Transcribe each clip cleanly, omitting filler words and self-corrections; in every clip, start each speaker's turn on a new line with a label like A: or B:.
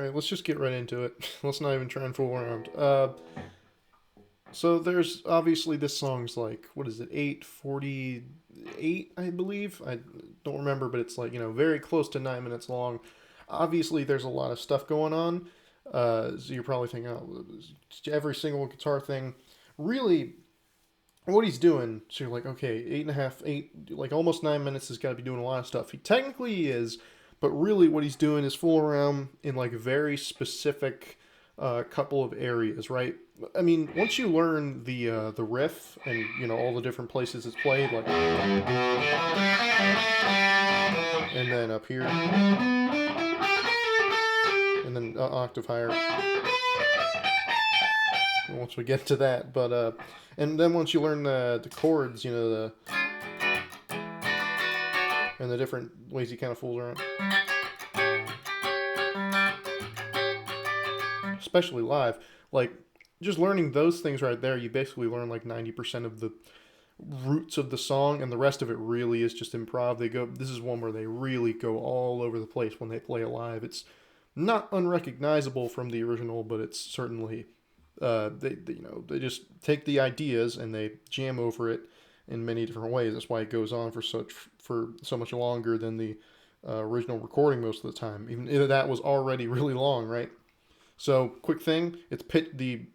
A: Alright, let's just get right into it. Let's not even try and fool around. So there's obviously this song's like, what is it, 8:48, I believe? I don't remember, but it's like, very close to 9 minutes long. Obviously, there's a lot of stuff going on. So you're probably thinking, oh, every single guitar thing. Really, what he's doing, so you're like, okay, 8.5, like almost 9 minutes, has got to be doing a lot of stuff. He is, but really what he's doing is fooling around in like a very specific couple of areas, right? I mean, once you learn the riff and all the different places it's played, like, and then up here, and then octave higher. Once we get to that, but and then once you learn the chords, and the different ways he kind of fools around, especially live, like just learning those things right there, you basically learn like 90% of the roots of the song, and the rest of it really is just improv. This is one where they really go all over the place when they play it live. It's not unrecognizable from the original, but it's certainly they just take the ideas and they jam over it in many different ways. That's why it goes on for so much longer than the original recording most of the time. Even that was already really long, right? So quick thing, the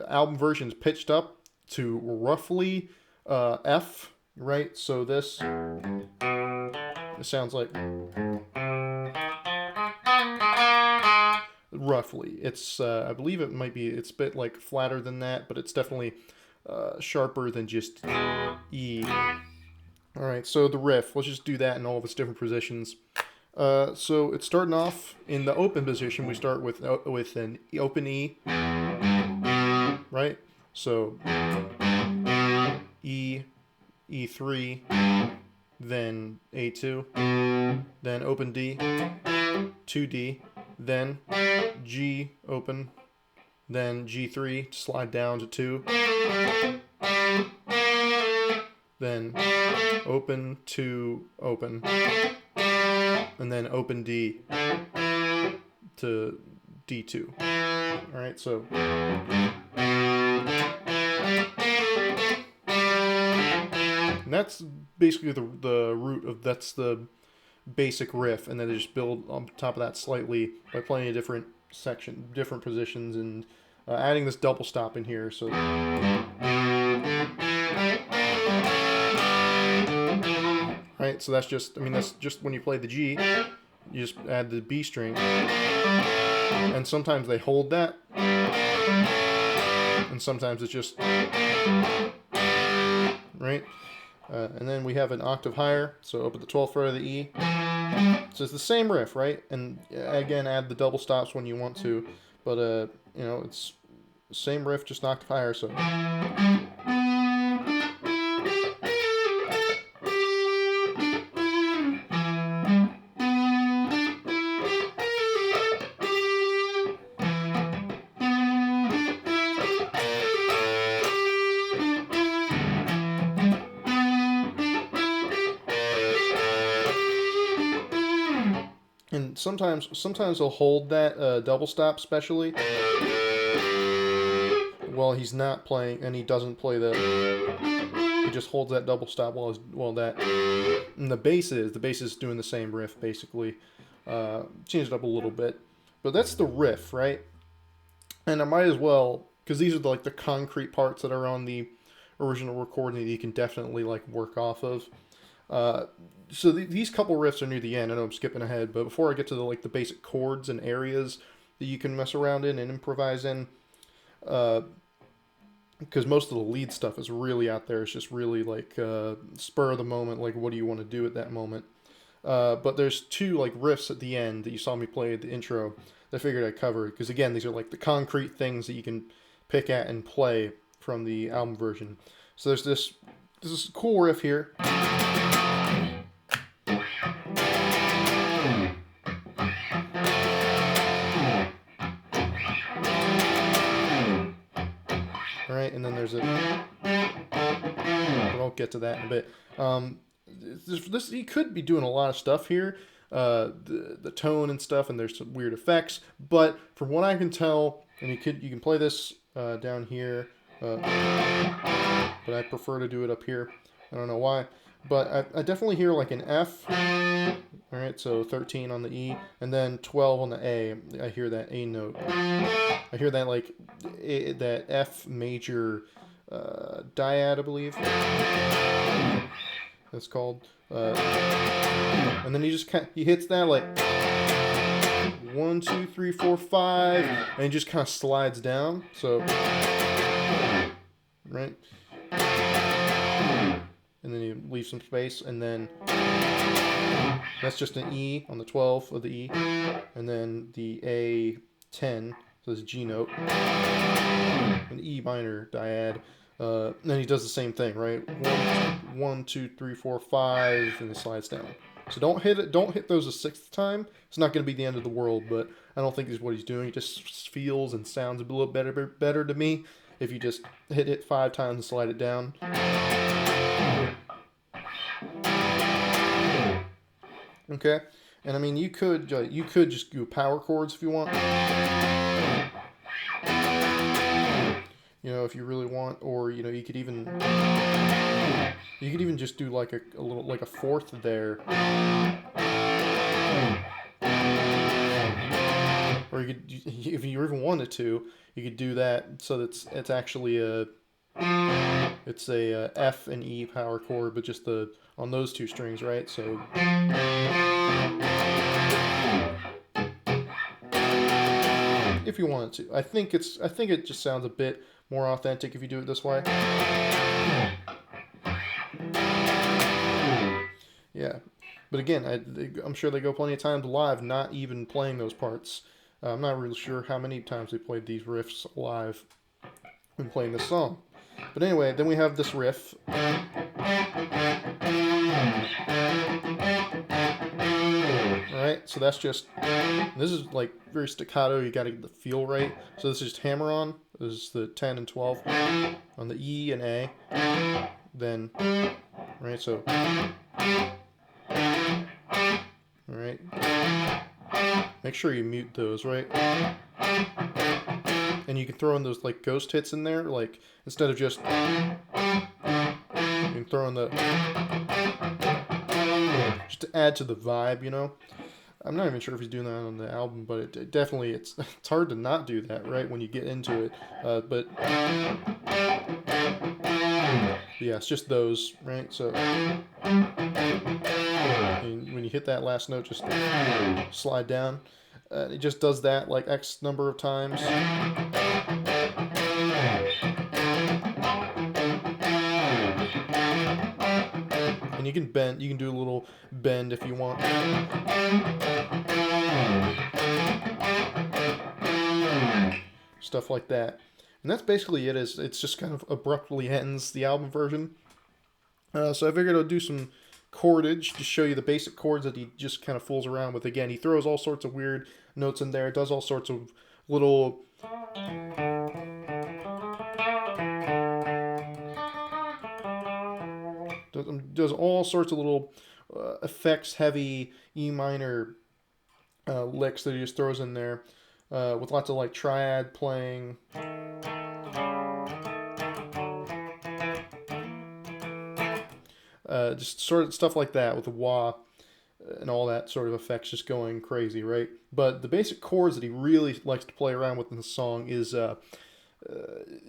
A: album version is pitched up to roughly F, right? So this sounds like roughly. It's I believe it's a bit like flatter than that, but it's definitely sharper than just E. All right, so the riff. Let's just do that in all of its different positions. So it's starting off in the open position. We start with an open E, right? So E, E3, then A2, then open D, 2D, then G open, then G3 to slide down to 2, then open to open, and then open D to D2. All right, so and that's basically the root of that's the basic riff, and then they just build on top of that slightly by playing a different positions, and adding this double stop in here. So right, so that's just when you play the G, you just add the B string, and sometimes they hold that, and sometimes it's just right. And then we have an octave higher, so up at the 12th fret of the E. So it's the same riff, right? And again, add the double stops when you want to, but it's the same riff, just an octave higher. So and sometimes he'll hold that double stop, especially while he's not playing, and he doesn't play he just holds that double stop while that. And the bass is doing the same riff basically, changed it up a little bit, but that's the riff, right? And I might as well, because these are the concrete parts that are on the original recording that you can definitely work off of. So these couple riffs are near the end. I know I'm skipping ahead, but before I get to the basic chords and areas that you can mess around in and improvise in, because most of the lead stuff is really out there. It's just really spur of the moment, what do you want to do at that moment. But there's two riffs at the end that you saw me play at the intro that I figured I'd cover, because again, these are the concrete things that you can pick at and play from the album version. So there's this cool riff here. Alright, and then there's but I'll get to that in a bit. He could be doing a lot of stuff here, the tone and stuff, and there's some weird effects. But from what I can tell, and you can play this down here, but I prefer to do it up here. I don't know why, but I definitely hear like an F. All right, so 13 on the E, and then 12 on the A. I hear that A note. I hear that like that F major dyad, I believe it's called. And then he hits that like 1, 2, 3, 4, 5, and he just kind of slides down. So, right, and then you leave some space, and then that's just an E on the 12 of the E, and then the A10, so this G note, an E minor dyad. Then he does the same thing, right? 1, 2, 3, 4, 5, and it slides down. So don't hit it. Don't hit those a sixth time. It's not going to be the end of the world, but I don't think is what he's doing. It just feels and sounds a little better to me if you just hit it 5 times and slide it down. Okay, and I mean you could just do power chords if you want. You know, if you really want, or you know, you could even just do like a little like a fourth there, or you could, if you even wanted to, you could do that so that it's actually a F and E power chord, but just on those 2 strings, right? So. If you wanted to, I think it just sounds a bit more authentic if you do it this way. Yeah, but again, I'm sure they go plenty of times live not even playing those parts. I'm not really sure how many times they played these riffs live when playing this song. But anyway, then we have this riff. Alright, so that's just, this is like very staccato, you gotta get the feel right. So this is just hammer on, this is the 10 and 12 on the E and A. Then, right, so, alright. Make sure you mute those, right? And you can throw in those like ghost hits in there, like instead of just, you can throw in the, just to add to the vibe, you know? I'm not even sure if he's doing that on the album, but it definitely, it's hard to not do that, right, when you get into it. But yeah, it's just those, right? So when you hit that last note, just slide down. It just does that like X number of times. And you can bend, you can do a little bend if you want. Stuff like that. And that's basically it. It's just kind of abruptly ends the album version. So I figured I'd do some chordage to show you the basic chords that he just kind of fools around with. Again, he throws all sorts of weird notes in there, does all sorts of little does all sorts of little effects heavy E minor licks that he just throws in there with lots of like triad playing. Just sort of stuff like that with the wah and all that sort of effects just going crazy, right? But the basic chords that he really likes to play around with in the song is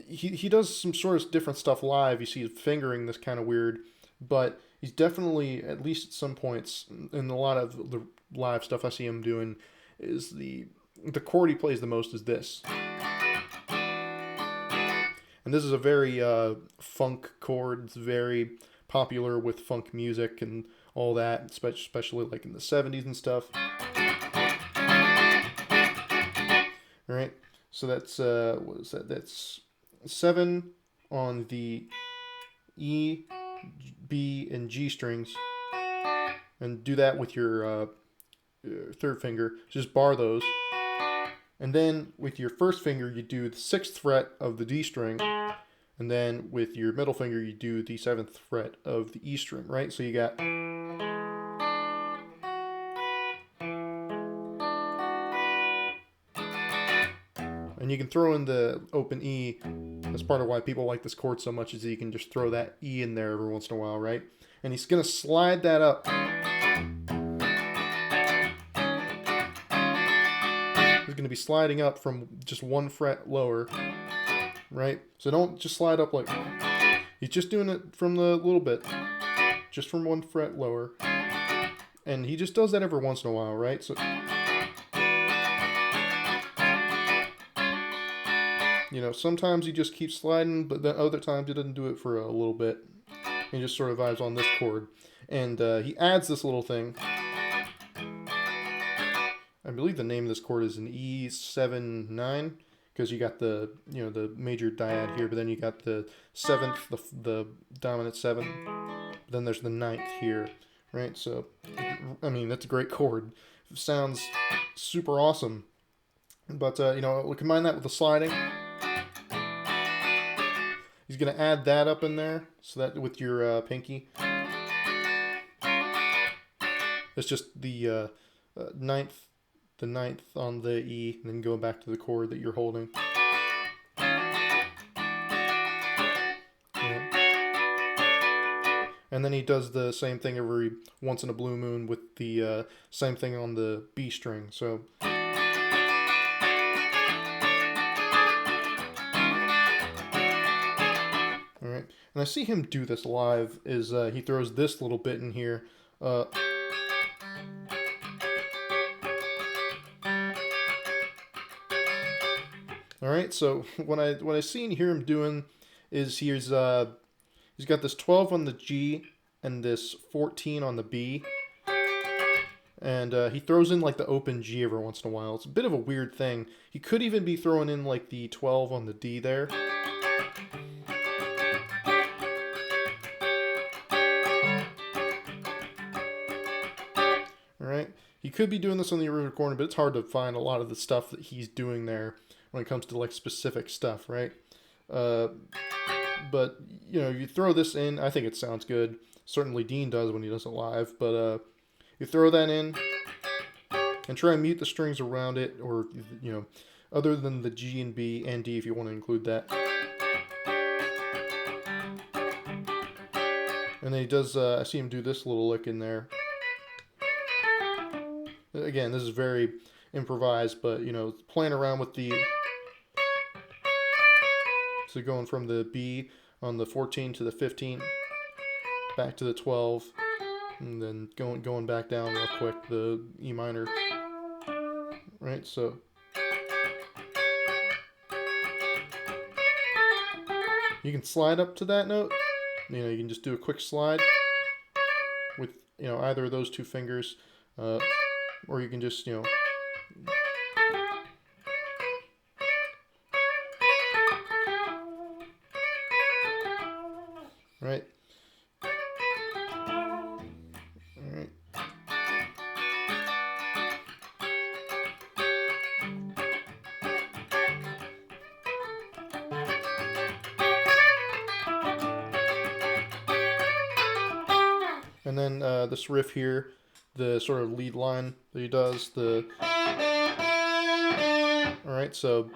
A: he does some sort of different stuff live. You see his fingering this kind of weird, but he's definitely, at least at some points in a lot of the live stuff I see him doing, is the chord he plays the most is this. And this is a very funk chord. It's very popular with funk music and all that, especially like in the 70s and stuff. All right, so that's what is that? That's 7 on the E, B, and G strings, and do that with your third finger. Just bar those, and then with your first finger you do the 6th fret of the D string. And then with your middle finger, you do the 7th fret of the E string, right? So you got. And you can throw in the open E. That's part of why people like this chord so much, is that you can just throw that E in there every once in a while, right? And he's going to slide that up. He's going to be sliding up from just 1 fret lower, right? So don't just slide up like... He's just doing it from the little bit, just from 1 fret lower. And he just does that every once in a while, right? So... You know, sometimes he just keeps sliding, but then other times he doesn't do it for a little bit. He just sort of vibes on this chord. And he adds this little thing. I believe the name of this chord is an E7-9, because you got the, you know, the major dyad here, but then you got the 7th, the dominant 7th. Then there's the 9th here, right? So, I mean, that's a great chord. It sounds super awesome. But, you know, we'll combine that with the sliding. He's going to add that up in there, so that with your pinky. It's just the 9th on the E, and then go back to the chord that you're holding. Yeah. And then he does the same thing every once in a blue moon with the same thing on the B string. So... Alright, and I see him do this live, is he throws this little bit in here. Alright, so what I see and hear him doing is he's got this 12 on the G and this 14 on the B. And he throws in like the open G every once in a while. It's a bit of a weird thing. He could even be throwing in like the 12 on the D there. Alright, he could be doing this on the original recording, but it's hard to find a lot of the stuff that he's doing there when it comes to like specific stuff, right? But, you know, you throw this in, I think it sounds good. Certainly Dean does when he does it live, but you throw that in and try and mute the strings around it, or, you know, other than the G and B and D if you want to include that. And then he does, I see him do this little lick in there. Again, this is very improvised, but, you know, playing around with the... So going from the B on the 14 to the 15, back to the 12, and then going back down real quick, the E minor. Right, so... You can slide up to that note. You know, you can just do a quick slide with, you know, either of those two fingers. Or you can just, you know... Right? Alright. And then this riff here, the sort of lead line that he does, the... Alright, so...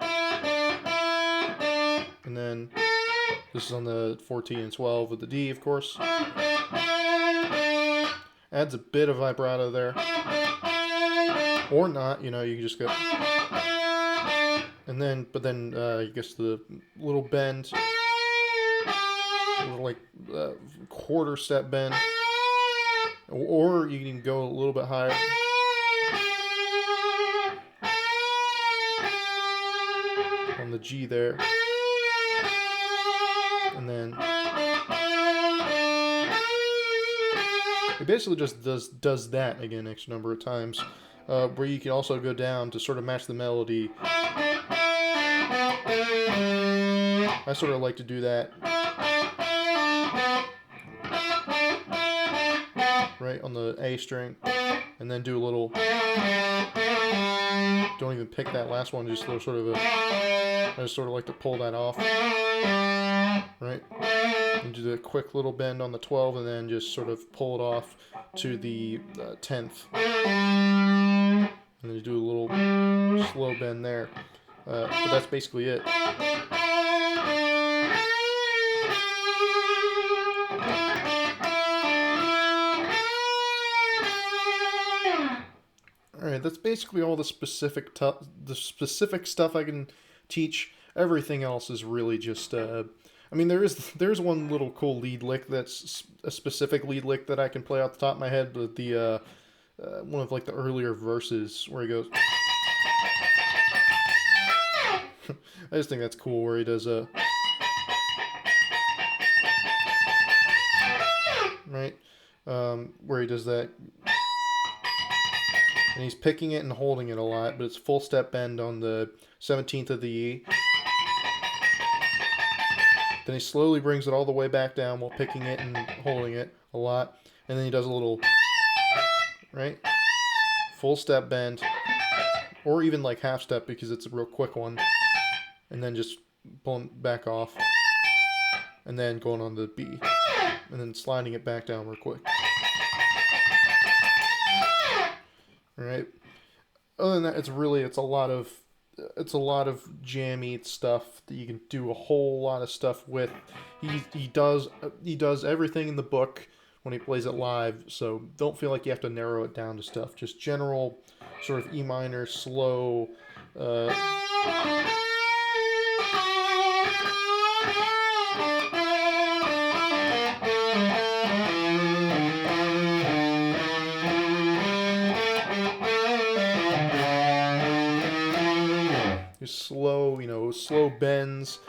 A: And then this is on the 14 and 12 with the D, of course. Adds a bit of vibrato there. Or not, you know, you can just go... And then, but then, I guess the little bend, a little like quarter step bend, or you can go a little bit higher. On the G there. And then it basically just does that again X number of times, where you can also go down to sort of match the melody. I sort of like to do that right on the A string, and then do a little, don't even pick that last one, just a little sort of I just sort of like to pull that off, right, and do the quick little bend on the 12, and then just sort of pull it off to the 10th, and then you do a little slow bend there. But that's basically it. Alright, that's basically all the specific stuff I can teach. Everything else is really just I mean, there's one little cool lead lick that's a specific lead lick that I can play off the top of my head, but the one of like the earlier verses where he goes. I just think that's cool where he does a right, where he does that, and he's picking it and holding it a lot, but it's full step bend on the 17th of the E. Then he slowly brings it all the way back down while picking it and holding it a lot. And then he does a little, right? Full step bend. Or even like half step because it's a real quick one. And then just pulling back off. And then going on the B. And then sliding it back down real quick. Alright. Other than that, it's a lot of jammy stuff that you can do a whole lot of stuff with. He does everything in the book when he plays it live, so don't feel like you have to narrow it down to stuff. Just general sort of E minor, slow, slow, slow bends.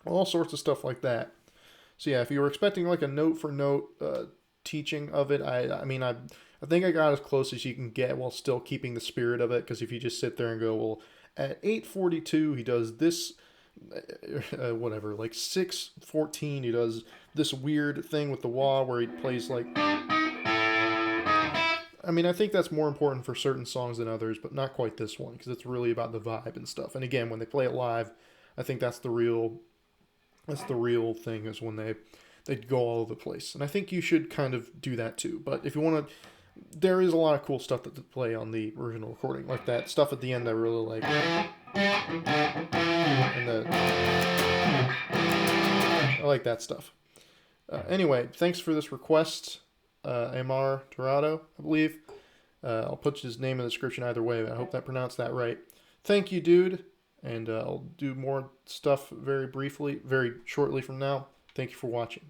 A: All sorts of stuff like that. So yeah, if you were expecting like a note for note teaching of it, I mean, I think I got as close as you can get while still keeping the spirit of it. Because if you just sit there and go, well, at 8:42 he does this, whatever, like 6:14 he does this weird thing with the wah where he plays like. I mean, I think that's more important for certain songs than others, but not quite this one because it's really about the vibe and stuff. And again, when they play it live, I think that's the real thing, is when they go all over the place. And I think you should kind of do that too. But if you want to, there is a lot of cool stuff that to play on the original recording, like that stuff at the end I really like. And I like that stuff. Anyway, thanks for this request, Aimar Turrado, I believe. I'll put his name in the description either way, but I hope I pronounced that right. Thank you, dude. And I'll do more stuff very shortly from now. Thank you for watching.